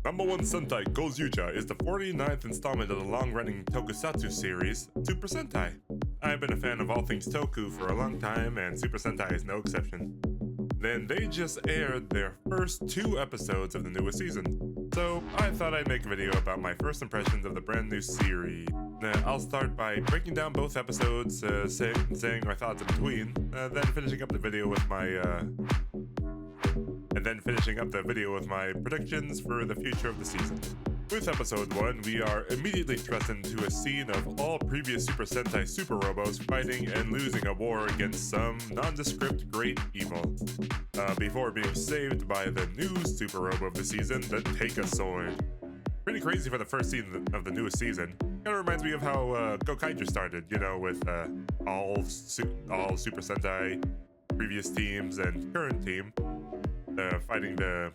No.1 Sentai Gozyuger is the 49th installment of the long-running tokusatsu series, Super Sentai. I've been a fan of all things toku for a long time, and Super Sentai is no exception. Then they just aired their first 2 episodes of the newest season, so I thought I'd make a video about my first impressions of the brand new series. I'll start by breaking down both episodes, saying my thoughts in between, then finishing up the video with my predictions for the future of the season. With episode 1, we are immediately thrust into a scene of all previous Super Sentai Super Robos fighting and losing a war against some nondescript great evil, before being saved by the new Super Robo of the season, the Take-A-Sword. Pretty crazy for the first scene of the newest season. Kinda reminds me of how Gozyuger started, with all Super Sentai previous teams and current team fighting the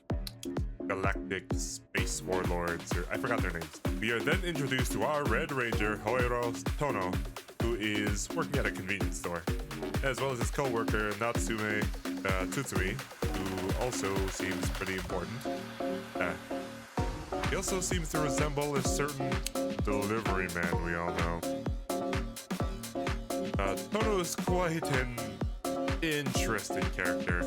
Galactic Space Warlords, or I forgot their names. We are then introduced to our Red Ranger, Hoiro Tono, who is working at a convenience store, as well as his co-worker, Natsume Tsutsumi, who also seems pretty important. He also seems to resemble a certain delivery man we all know. Tono is quite an interesting character.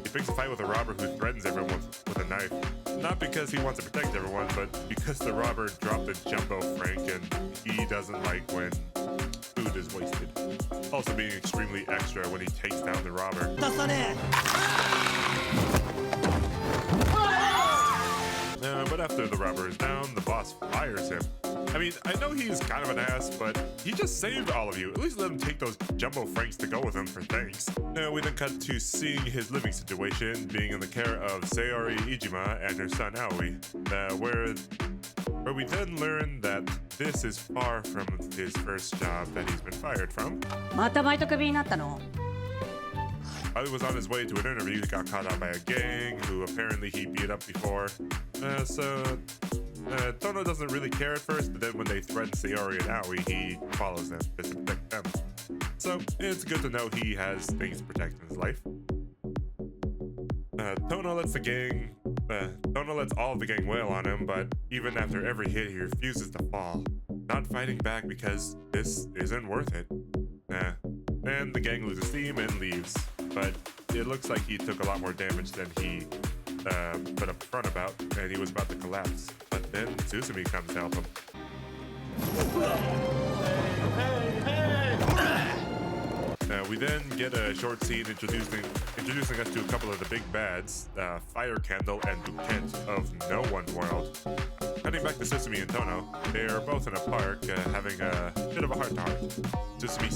He picks a fight with a robber who threatens everyone with a knife. Not because he wants to protect everyone, but because the robber dropped a jumbo frank and he doesn't like when food is wasted. Also being extremely extra when he takes down the robber. But after the robber is down, the boss fires him. I mean, I know he's kind of an ass, but he just saved all of you. At least let him take those jumbo franks to go with him for thanks. We then cut to seeing his living situation, being in the care of Sayori Ijima and her son Aoi, where we then learn that this is far from his first job that he's been fired from. While he was on his way to an interview, he got caught out by a gang who apparently he beat up before. Tono doesn't really care at first, but then when they threaten Sayori and Aoi, he follows them to protect them. So it's good to know he has things to protect in his life. Tono lets all of the gang wail on him, but even after every hit, he refuses to fall, not fighting back because this isn't worth it. And the gang loses steam and leaves, but it looks like he took a lot more damage than he put up front about, and he was about to collapse. But then Tsutsumi comes to help him. We then get a short scene introducing us to a couple of the big bads, Fire Candle and Bouquet of No.1 World. Cutting back to Tsutsumi and Tono, they are both in a park having a bit of a heart-to-heart. Tsutsumi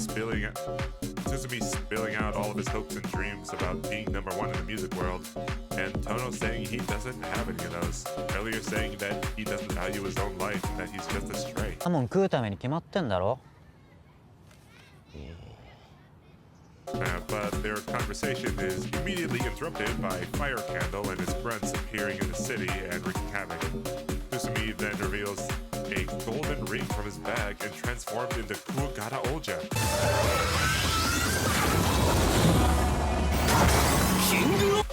spilling out all of his hopes and dreams about being #1 in the music world, and Tono saying he doesn't have any of those. Earlier saying that he doesn't value his own life and that he's just a stray. But their conversation is immediately interrupted by Fire Candle and his grunts appearing in the city and wreaking havoc. Tsutsumi then reveals a golden ring from his bag and transformed into Kuwagata Olja.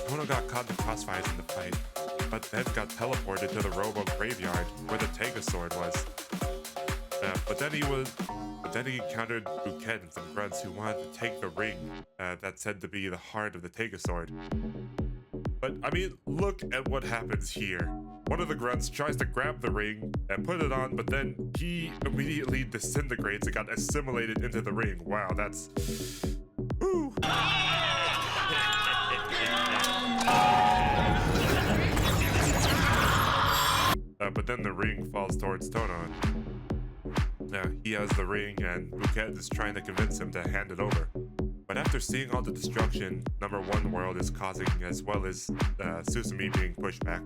Tono got caught in the crossfires in the fight, but then got teleported to the Robo graveyard where the Take-A-Sword was. But then he encountered Bouquet and some grunts who wanted to take the ring that's said to be the heart of the Take-A-Sword. But I mean, look at what happens here. One of the grunts tries to grab the ring and put it on, but then he immediately disintegrates and got assimilated into the ring. Wow, that's... Woo! But then the ring falls towards Tono. He has the ring, and Bouquet is trying to convince him to hand it over. But after seeing all the destruction #1 World is causing, as well as Tsutsumi being pushed back,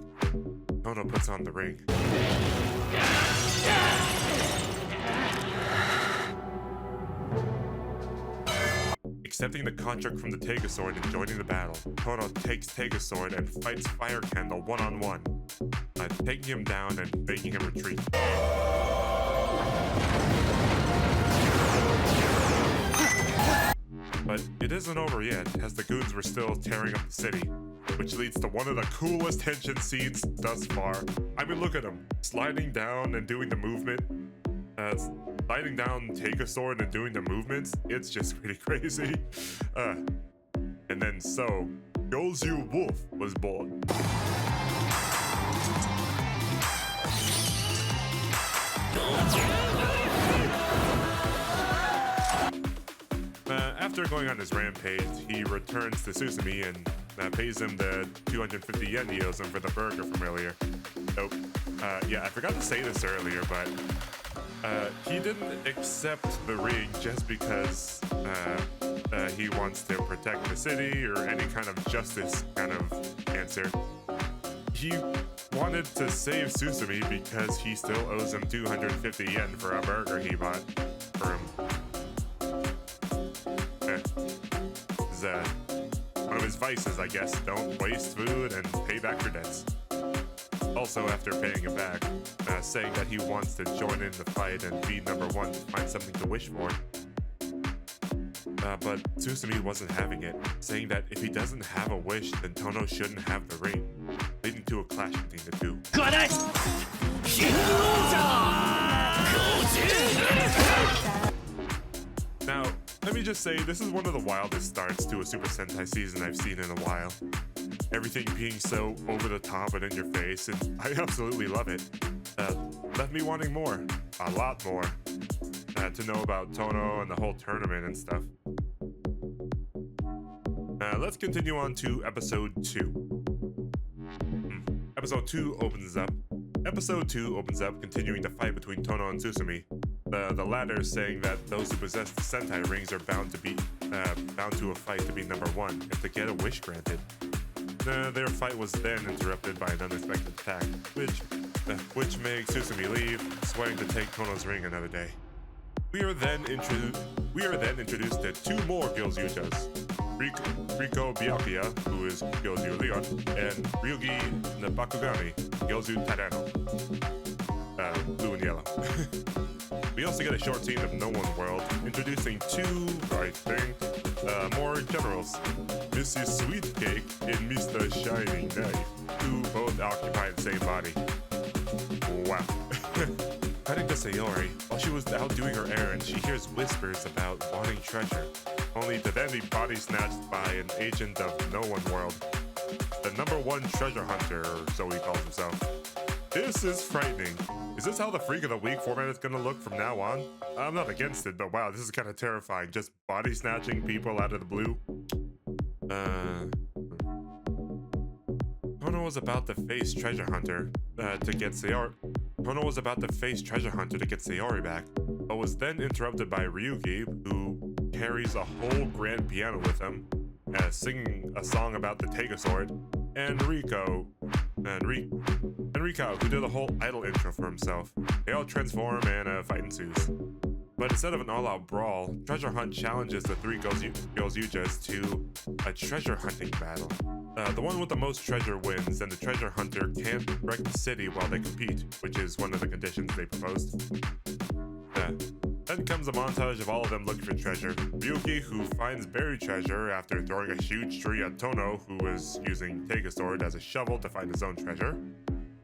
Tono puts on the ring. Accepting the contract from the Take-A-Sword and joining the battle, Tono takes Take-A-Sword and fights Fire Candle one-on-one, taking him down and making him retreat. But it isn't over yet, as the goons were still tearing up the city. which leads to one of the coolest tension scenes thus far. I mean, look at him, sliding down and doing the movement. Sliding down, take a sword and doing the movements. It's just pretty crazy. And then so, Gozyuger was born. After going on his rampage, he returns to Susumi and pays him the 250 yen he owes him for the burger from earlier. So, yeah, I forgot to say this earlier, but he didn't accept the ring just because he wants to protect the city or any kind of justice kind of answer. He wanted to save Susumi because he still owes him 250 yen for a burger he bought for him. One of his vices, I guess. Don't waste food and pay back your debts. Also, after paying him back, saying that he wants to join in the fight and be #1 to find something to wish for. But Susumi wasn't having it, saying that if he doesn't have a wish, then Tono shouldn't have the ring, leading to a clash between the two. Now, let me just say, this is one of the wildest starts to a Super Sentai season I've seen in a while. Everything being so over the top and in your face, and I absolutely love it. Left me wanting more, a lot more, to know about Tono and the whole tournament and stuff. Let's continue on to episode 2. Episode 2 opens up. Episode 2 opens up continuing the fight between Tono and Susumi. The latter saying that those who possess the Sentai rings are bound to a fight to be #1 and to get a wish granted. Their fight was then interrupted by an unexpected attack, which makes Susumi leave, swearing to take Tono's ring another day. We are then introduced to 2 more Gozyugers, Riko Byakuya, who is Gyozu Leon, and Ryugi Bakugami, Gyozu Tadano, blue and yellow. We also get a short scene of No.1 World, introducing 2, I think, more generals, Mrs. Sweetcake and Mr. Shining Knife, who both occupy the same body. Wow. Heading to Sayori, while she was out doing her errand, she hears whispers about wanting treasure, only to then be body snatched by an agent of No.1 World, the #1 treasure hunter, or so he calls himself. This is frightening. Is this how the Freak of the Week format is gonna look from now on? I'm not against it, but wow, this is kind of terrifying. Just body snatching people out of the blue. Tono was about to face Treasure Hunter to get Sayori. Tono was about to face Treasure Hunter to get Sayori back, but was then interrupted by Ryugi, who carries a whole grand piano with him, singing a song about the Tegasword, and Riko, who did a whole idol intro for himself. They all transform and a fight ensues. But instead of an all-out brawl, Treasure Hunt challenges the 3 Gozyugers to a treasure hunting battle. The one with the most treasure wins, and the treasure hunter can't wreck the city while they compete, which is one of the conditions they proposed. Then comes a montage of all of them looking for treasure. Ryuki, who finds buried treasure after throwing a huge tree at Tono, who was using Tegasword as a shovel to find his own treasure.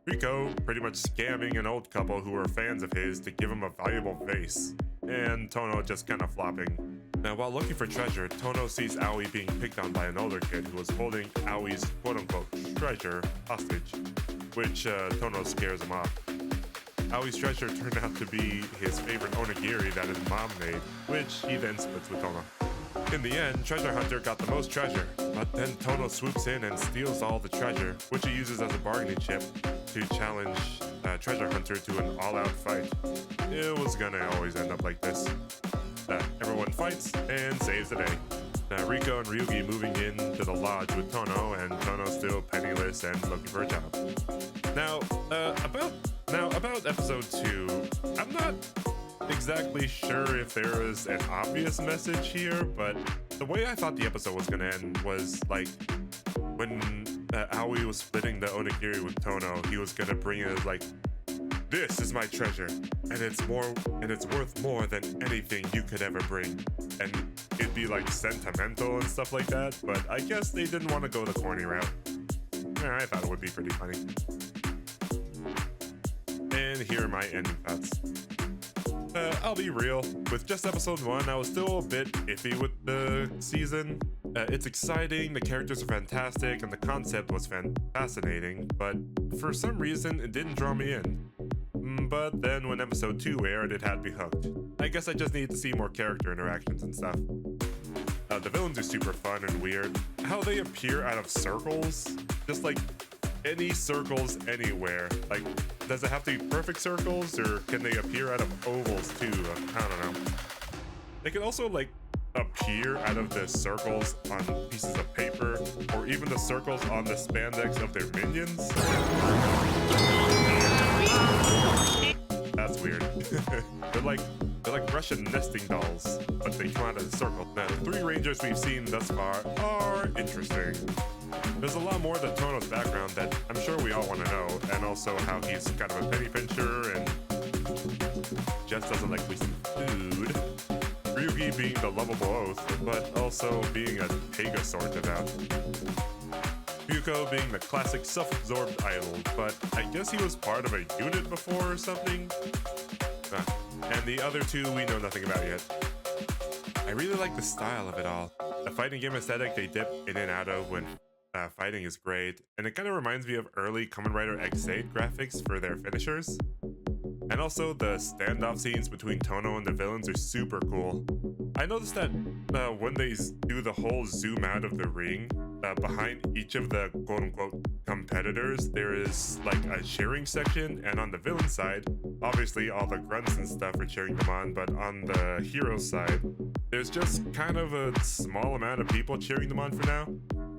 Riko pretty much scamming an old couple who were fans of his to give him a valuable vase. And Tono just kind of flopping. Now, while looking for treasure, Tono sees Aoi being picked on by an older kid who was holding Aoi's quote-unquote treasure hostage, which Tono scares him off. Aoi's treasure turned out to be his favorite onigiri that his mom made, which he then splits with Tono. In the end, Treasure Hunter got the most treasure, but then Tono swoops in and steals all the treasure, which he uses as a bargaining chip to challenge Treasure Hunter to an all-out fight. It was gonna always end up like this. Everyone fights and saves the day. Riko and Ryugi moving into the lodge with Tono, and Tono still penniless and looking for a job. Now, about episode 2, I'm not exactly sure if there was an obvious message here, but the way I thought the episode was gonna end was like when Aoi was splitting the onigiri with Tono, he was gonna bring it as like This is my treasure, and it's worth more than anything you could ever bring. And it'd be like sentimental and stuff like that, but I guess they didn't want to go the corny route. Yeah, I thought it would be pretty funny. And here are my ending thoughts. I'll be real, with just episode 1, I was still a bit iffy with the season. It's exciting, the characters are fantastic, and the concept was fascinating, but for some reason it didn't draw me in. But then when episode 2 aired, it had me hooked. I guess I just needed to see more character interactions and stuff. The villains are super fun and weird. How they appear out of circles, just like any circles anywhere. Like, does it have to be perfect circles, or can they appear out of ovals too? I don't know. They can also like appear out of the circles on pieces of paper, or even the circles on the spandex of their minions. That's weird. They're like Russian nesting dolls, but they come out of the circle. The 3 rangers we've seen thus far are interesting. There's a lot more to Tono's background that I'm sure we all want to know, and also how he's kind of a penny pincher and just doesn't like wasting food. Ryugi being the lovable oath, but also being a Pegasort devout. Ryuko being the classic self-absorbed idol, but I guess he was part of a unit before or something? And the other 2 we know nothing about yet. I really like the style of it all. The fighting game aesthetic they dip in and out of when fighting is great, and it kind of reminds me of early Kamen Rider X8 graphics for their finishers. And also the standoff scenes between Tono and the villains are super cool. I noticed that when they do the whole zoom out of the ring, behind each of the quote-unquote competitors, there is like a cheering section, and on the villain side, obviously all the grunts and stuff are cheering them on, but on the hero side, there's just kind of a small amount of people cheering them on for now.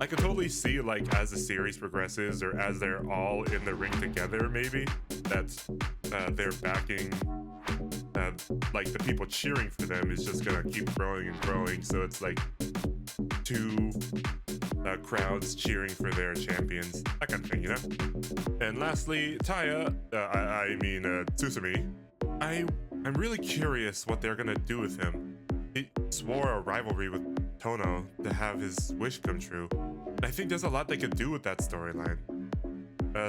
I could totally see, like, as the series progresses, or as they're all in the ring together, maybe, that they're backing, like, the people cheering for them is just gonna keep growing and growing, so it's like 2 crowds cheering for their champions, that kind of thing, you know? And lastly, Taya, Tsusumi, I'm really curious what they're gonna do with him. He swore a rivalry with Tono to have his wish come true. I think there's a lot they could do with that storyline.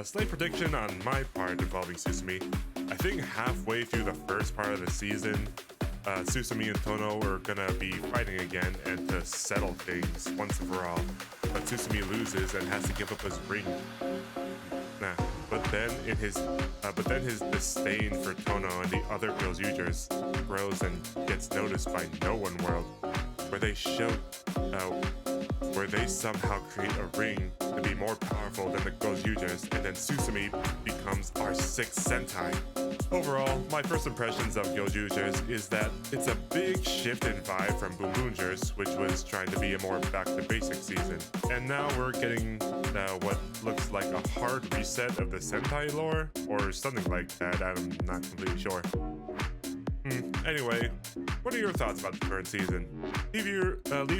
Slight prediction on my part involving Tsusumi. I think halfway through the first part of the season, Tsusumi and Tono are gonna be fighting again and to settle things once and for all. But Tsusumi loses and has to give up his ring. But then his disdain for Tono and the other Gozyugers grows and gets noticed by No.1 World, where they somehow create a ring to be more powerful than the Gozyugers, and then Tsusumi becomes our 6th Sentai. Overall, my first impressions of Gozyugers is that it's a big shift in vibe from Boom-Boomgers, which was trying to be a more back-to-basic season. And now we're getting what looks like a hard reset of the Sentai lore, or something like that, I'm not completely sure. Anyway, what are your thoughts about the current season? Leave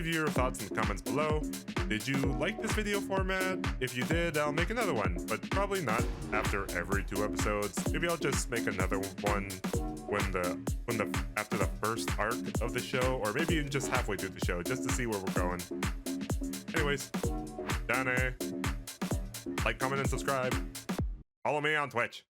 your thoughts in the comments below. Did you like this video format? If you did, I'll make another one, but probably not after every 2 episodes. Maybe I'll just make another one after the first arc of the show, or maybe even just halfway through the show, just to see where we're going. Anyways, Dane. Like, comment, and subscribe. Follow me on Twitch.